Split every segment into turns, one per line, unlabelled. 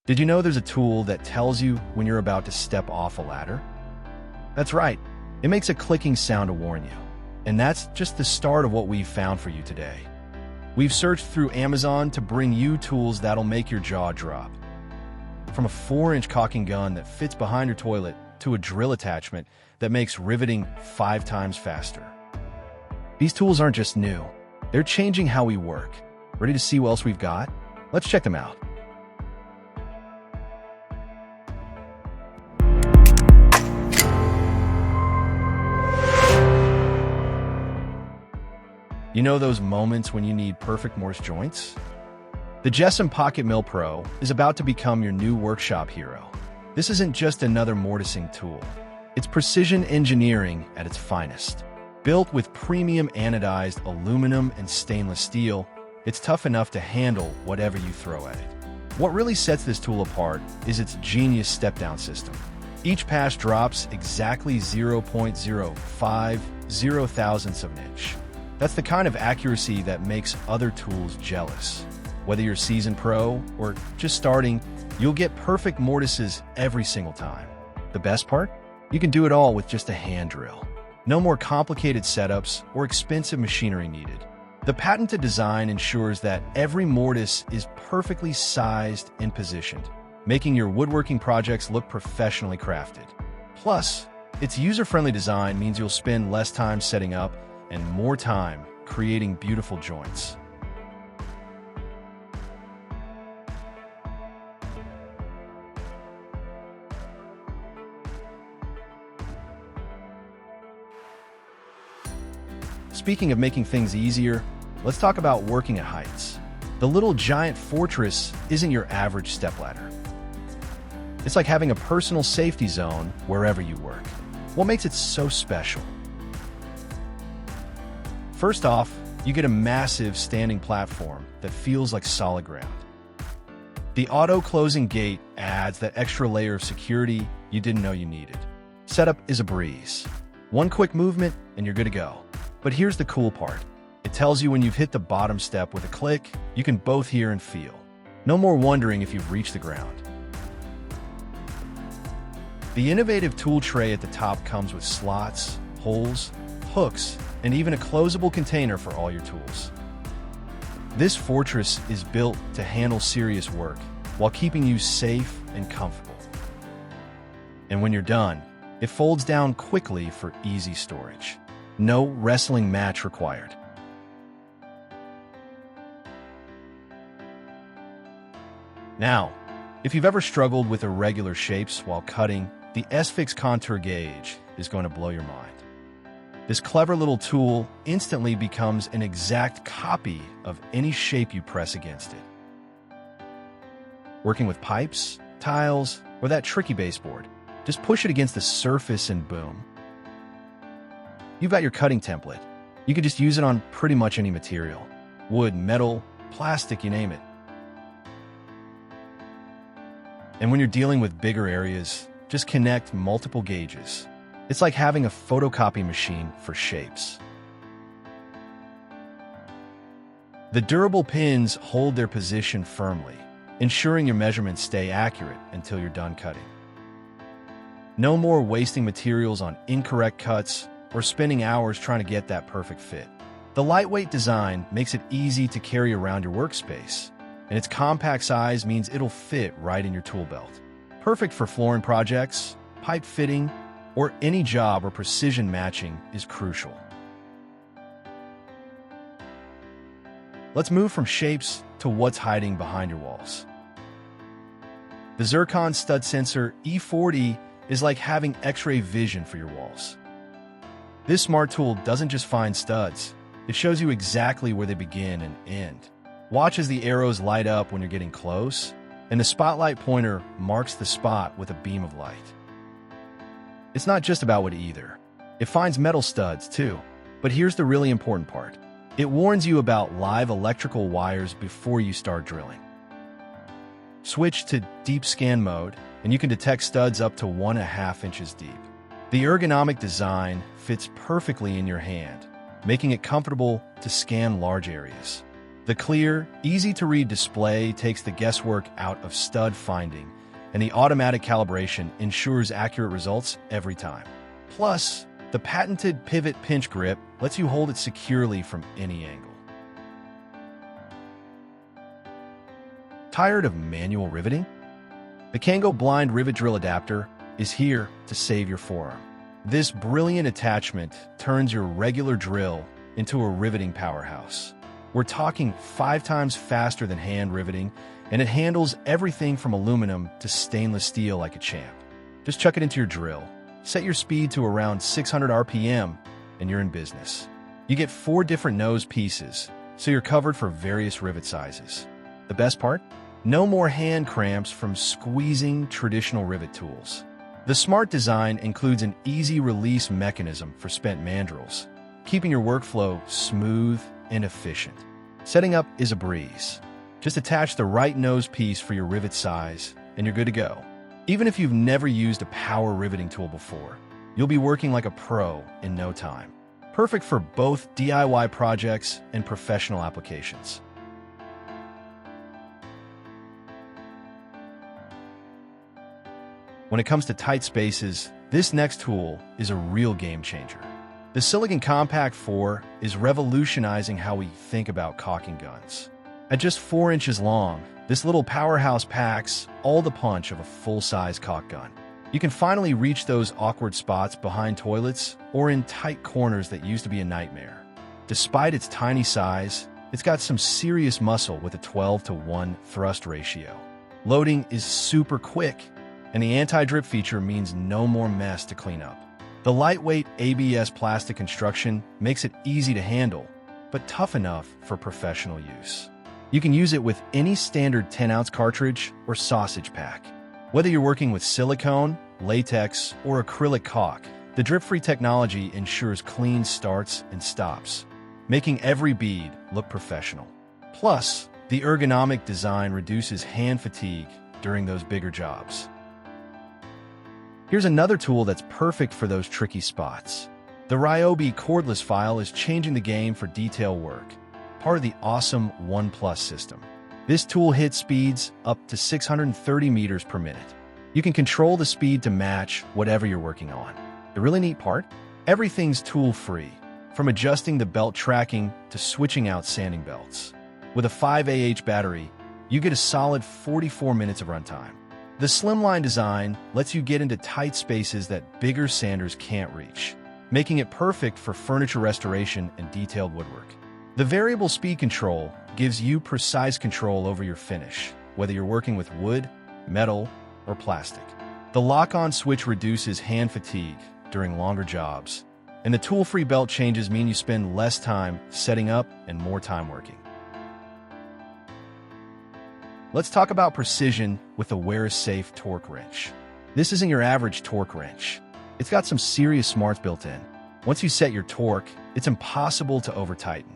Did you know there's a tool that tells you when you're about to step off a ladder? That's right, it makes a clicking sound to warn you. And that's just the start of what we've found for you today. We've searched through Amazon to bring you tools that'll make your jaw drop. From a 4-inch caulking gun that fits behind your toilet to a drill attachment that makes riveting 5 times faster. These tools aren't just new, they're changing how we work. Ready to see what else we've got? Let's check them out. You know those moments when you need perfect mortise joints? The Jessim Pocket Mill Pro is about to become your new workshop hero. This isn't just another mortising tool. It's precision engineering at its finest. Built with premium anodized aluminum and stainless steel, it's tough enough to handle whatever you throw at it. What really sets this tool apart is its genius step-down system. Each pass drops exactly 0.050 thousandths of an inch. That's the kind of accuracy that makes other tools jealous. Whether you're seasoned pro or just starting, you'll get perfect mortises every single time. The best part? You can do it all with just a hand drill. No more complicated setups or expensive machinery needed. The patented design ensures that every mortise is perfectly sized and positioned, making your woodworking projects look professionally crafted. Plus, its user-friendly design means you'll spend less time setting up and more time creating beautiful joints. Speaking of making things easier, let's talk about working at heights. The little giant fortress isn't your average stepladder. It's like having a personal safety zone wherever you work. What makes it so special? First off, you get a massive standing platform that feels like solid ground. The auto-closing gate adds that extra layer of security you didn't know you needed. Setup is a breeze. One quick movement and you're good to go. But here's the cool part. It tells you when you've hit the bottom step with a click, you can both hear and feel. No more wondering if you've reached the ground. The innovative tool tray at the top comes with slots, holes, hooks, and even a closable container for all your tools. This fortress is built to handle serious work while keeping you safe and comfortable. And when you're done, it folds down quickly for easy storage. No wrestling match required. Now, if you've ever struggled with irregular shapes while cutting, the SFIX contour gauge is going to blow your mind. This clever little tool instantly becomes an exact copy of any shape you press against it. Working with pipes, tiles, or that tricky baseboard, just push it against the surface and boom. You've got your cutting template. You can just use it on pretty much any material. Wood, metal, plastic, you name it. And when you're dealing with bigger areas, just connect multiple gauges. It's like having a photocopy machine for shapes. The durable pins hold their position firmly, ensuring your measurements stay accurate until you're done cutting. No more wasting materials on incorrect cuts or spending hours trying to get that perfect fit. The lightweight design makes it easy to carry around your workspace, and its compact size means it'll fit right in your tool belt. Perfect for flooring projects, pipe fitting, or any job where precision matching is crucial. Let's move from shapes to what's hiding behind your walls. The Zircon StudSensor E40 is like having X-ray vision for your walls. This smart tool doesn't just find studs, it shows you exactly where they begin and end. Watch as the arrows light up when you're getting close, and the spotlight pointer marks the spot with a beam of light. It's not just about wood either. It finds metal studs too, but here's the really important part. It warns you about live electrical wires before you start drilling. Switch to deep scan mode, and you can detect studs up to 1.5 inches deep. The ergonomic design fits perfectly in your hand, making it comfortable to scan large areas. The clear, easy-to-read display takes the guesswork out of stud finding, and the automatic calibration ensures accurate results every time. Plus, the patented pivot pinch grip lets you hold it securely from any angle. Tired of manual riveting? The Kango BlindRivet drill adapter is here to save your forearm. This brilliant attachment turns your regular drill into a riveting powerhouse. We're talking 5 times faster than hand riveting, and it handles everything from aluminum to stainless steel like a champ. Just chuck it into your drill, set your speed to around 600 RPM, and you're in business. You get 4 different nose pieces, so you're covered for various rivet sizes. The best part? No more hand cramps from squeezing traditional rivet tools. The smart design includes an easy release mechanism for spent mandrels, keeping your workflow smooth and efficient. Setting up is a breeze. Just attach the right nose piece for your rivet size, and you're good to go. Even if you've never used a power riveting tool before, you'll be working like a pro in no time. Perfect for both DIY projects and professional applications. When it comes to tight spaces, this next tool is a real game changer. The Siligun Compact 4 is revolutionizing how we think about caulking guns. At just 4 inches long, this little powerhouse packs all the punch of a full-size caulk gun. You can finally reach those awkward spots behind toilets or in tight corners that used to be a nightmare. Despite its tiny size, it's got some serious muscle with a 12-to-1 thrust ratio. Loading is super quick, and the anti-drip feature means no more mess to clean up. The lightweight ABS plastic construction makes it easy to handle, but tough enough for professional use. You can use it with any standard 10-ounce cartridge or sausage pack. Whether you're working with silicone, latex, or acrylic caulk, the drip-free technology ensures clean starts and stops, making every bead look professional. Plus, the ergonomic design reduces hand fatigue during those bigger jobs. Here's another tool that's perfect for those tricky spots. The Ryobi Cordless file is changing the game for detail work, part of the awesome WEN system. This tool hits speeds up to 630 meters per minute. You can control the speed to match whatever you're working on. The really neat part? Everything's tool-free, from adjusting the belt tracking to switching out sanding belts. With a 5Ah battery, you get a solid 44 minutes of runtime. The slimline design lets you get into tight spaces that bigger sanders can't reach, making it perfect for furniture restoration and detailed woodwork. The variable speed control gives you precise control over your finish, whether you're working with wood, metal, or plastic. The lock-on switch reduces hand fatigue during longer jobs, and the tool-free belt changes mean you spend less time setting up and more time working. Let's talk about precision with the Wera Safe Torque Wrench. This isn't your average torque wrench. It's got some serious smarts built in. Once you set your torque, it's impossible to over-tighten.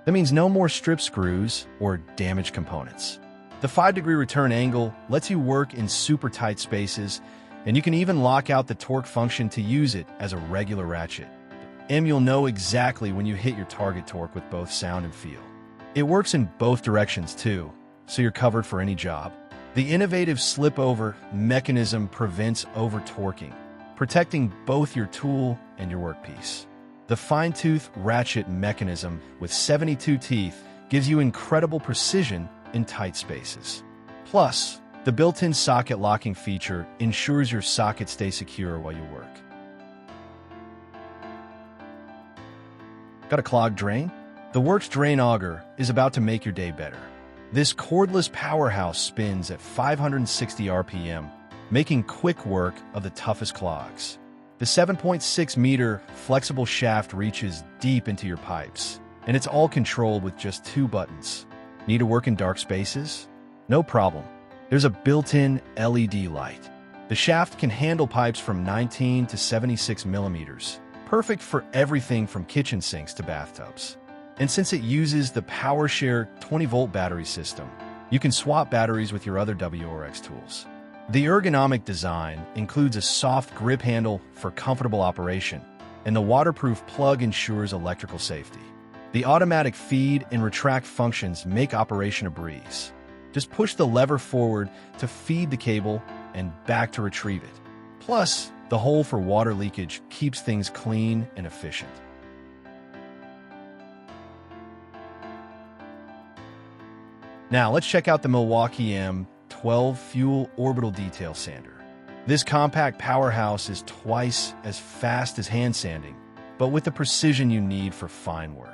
That means no more strip screws or damaged components. The 5-degree return angle lets you work in super tight spaces, and you can even lock out the torque function to use it as a regular ratchet. And you'll know exactly when you hit your target torque with both sound and feel. It works in both directions too, so you're covered for any job. The innovative slip-over mechanism prevents over-torquing, protecting both your tool and your workpiece. The fine-tooth ratchet mechanism with 72 teeth gives you incredible precision in tight spaces. Plus, the built-in socket locking feature ensures your sockets stay secure while you work. Got a clogged drain? The Worx Drain Auger is about to make your day better. This cordless powerhouse spins at 560 RPM, making quick work of the toughest clogs. The 7.6-meter flexible shaft reaches deep into your pipes, and it's all controlled with just 2 buttons. Need to work in dark spaces? No problem. There's a built-in LED light. The shaft can handle pipes from 19 to 76 millimeters, perfect for everything from kitchen sinks to bathtubs. And since it uses the PowerShare 20-volt battery system, you can swap batteries with your other Worx tools. The ergonomic design includes a soft grip handle for comfortable operation, and the waterproof plug ensures electrical safety. The automatic feed and retract functions make operation a breeze. Just push the lever forward to feed the cable and back to retrieve it. Plus, the hole for water leakage keeps things clean and efficient. Now, let's check out the Milwaukee M12 Fuel Orbital Detail Sander. This compact powerhouse is twice as fast as hand sanding, but with the precision you need for fine work.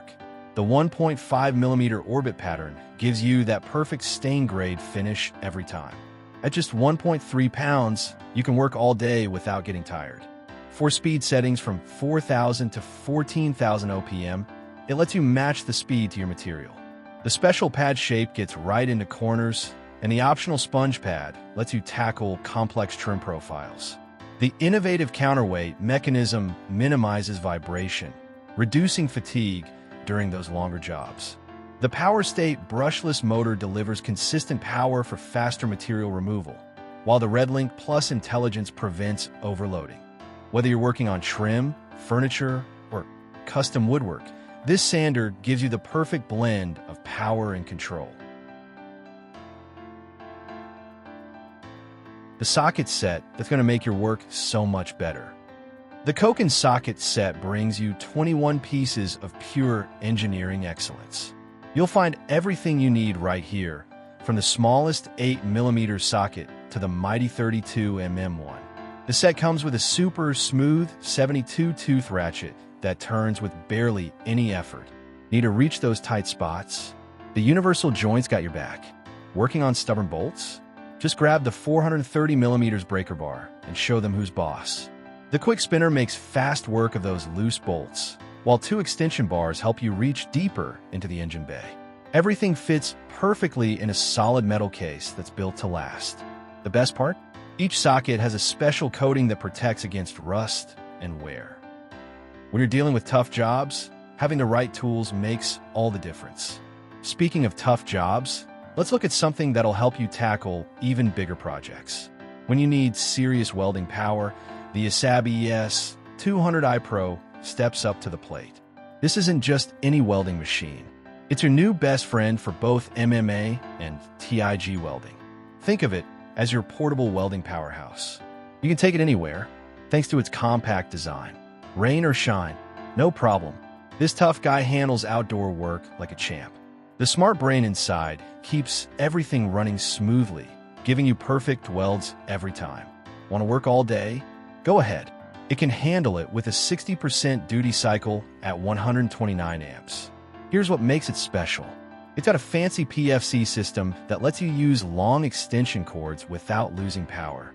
The 1.5mm orbit pattern gives you that perfect stain-grade finish every time. At just 1.3 pounds, you can work all day without getting tired. For speed settings from 4,000 to 14,000 OPM, it lets you match the speed to your material. The special pad shape gets right into corners, and the optional sponge pad lets you tackle complex trim profiles. The innovative counterweight mechanism minimizes vibration, reducing fatigue during those longer jobs. The Power State brushless motor delivers consistent power for faster material removal, while the RedLink Plus intelligence prevents overloading. Whether you're working on trim, furniture, or custom woodwork, this sander gives you the perfect blend of power and control. The socket set that's going to make your work so much better. The Koken Socket Set brings you 21 pieces of pure engineering excellence. You'll find everything you need right here, from the smallest 8mm socket to the mighty 32mm one. The set comes with a super smooth 72-tooth ratchet that turns with barely any effort. Need to reach those tight spots? The universal joint's got your back. Working on stubborn bolts? Just grab the 430mm breaker bar and show them who's boss. The quick spinner makes fast work of those loose bolts, while 2 extension bars help you reach deeper into the engine bay. Everything fits perfectly in a solid metal case that's built to last. The best part? Each socket has a special coating that protects against rust and wear. When you're dealing with tough jobs, having the right tools makes all the difference. Speaking of tough jobs, let's look at something that'll help you tackle even bigger projects. When you need serious welding power, the ESAB ES200iPro steps up to the plate. This isn't just any welding machine. It's your new best friend for both MMA and TIG welding. Think of it as your portable welding powerhouse. You can take it anywhere, thanks to its compact design. Rain or shine, no problem. This tough guy handles outdoor work like a champ. The smart brain inside keeps everything running smoothly, giving you perfect welds every time. Want to work all day? Go ahead. It can handle it with a 60% duty cycle at 129 amps. Here's what makes it special. It's got a fancy PFC system that lets you use long extension cords without losing power.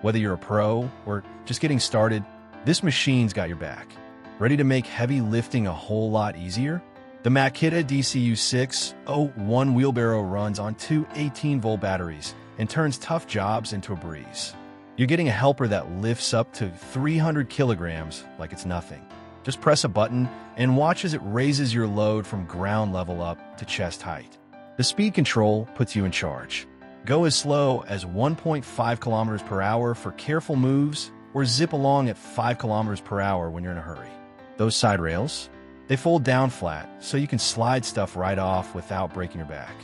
Whether you're a pro or just getting started, this machine's got your back. Ready to make heavy lifting a whole lot easier? The Makita DCU61 wheelbarrow runs on 2 18-volt batteries and turns tough jobs into a breeze. You're getting a helper that lifts up to 300 kilograms like it's nothing. Just press a button and watch as it raises your load from ground level up to chest height. The speed control puts you in charge. Go as slow as 1.5 kilometers per hour for careful moves, or zip along at 5 kilometers per hour when you're in a hurry. Those side rails, they fold down flat so you can slide stuff right off without breaking your back.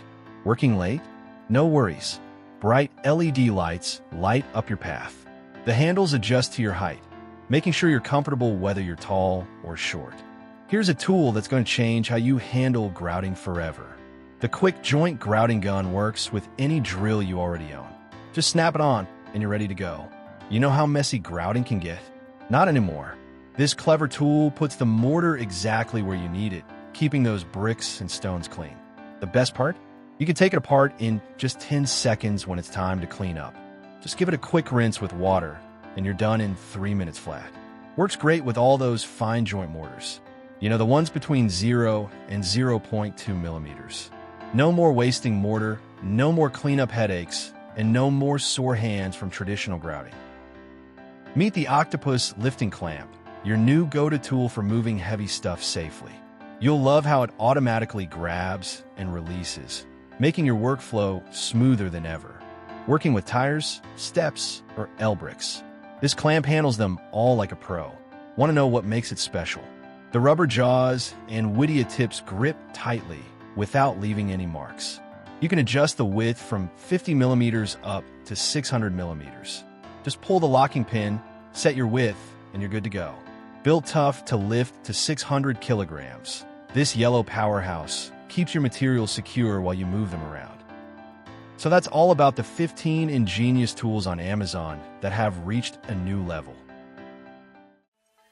Working late? No worries. Bright LED lights light up your path. The handles adjust to your height, making sure you're comfortable whether you're tall or short. Here's a tool that's going to change how you handle grouting forever. The quick joint grouting gun works with any drill you already own. Just snap it on and you're ready to go. You know how messy grouting can get? Not anymore. This clever tool puts the mortar exactly where you need it, keeping those bricks and stones clean. The best part? You can take it apart in just 10 seconds when it's time to clean up. Just give it a quick rinse with water, and you're done in 3 minutes flat. Works great with all those fine joint mortars. You know, the ones between 0 and 0.2 millimeters. No more wasting mortar, no more cleanup headaches, and no more sore hands from traditional grouting. Meet the Octopus lifting clamp, your new go-to tool for moving heavy stuff safely. You'll love how it automatically grabs and releases, making your workflow smoother than ever. Working with tires, steps, or L-bricks, this clamp handles them all like a pro. Want to know what makes it special? The rubber jaws and Whittier tips grip tightly without leaving any marks. You can adjust the width from 50 millimeters up to 600 millimeters. Just pull the locking pin, set your width, and you're good to go. Built tough to lift to 600 kilograms, this yellow powerhouse keeps your materials secure while you move them around. So that's all about the 15 ingenious tools on Amazon that have reached a new level.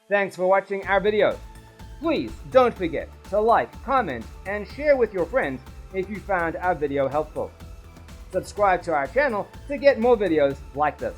Thanks for watching our video. Please don't forget to like, comment, and share with your friends if you found our video helpful. Subscribe to our channel to get more videos like this.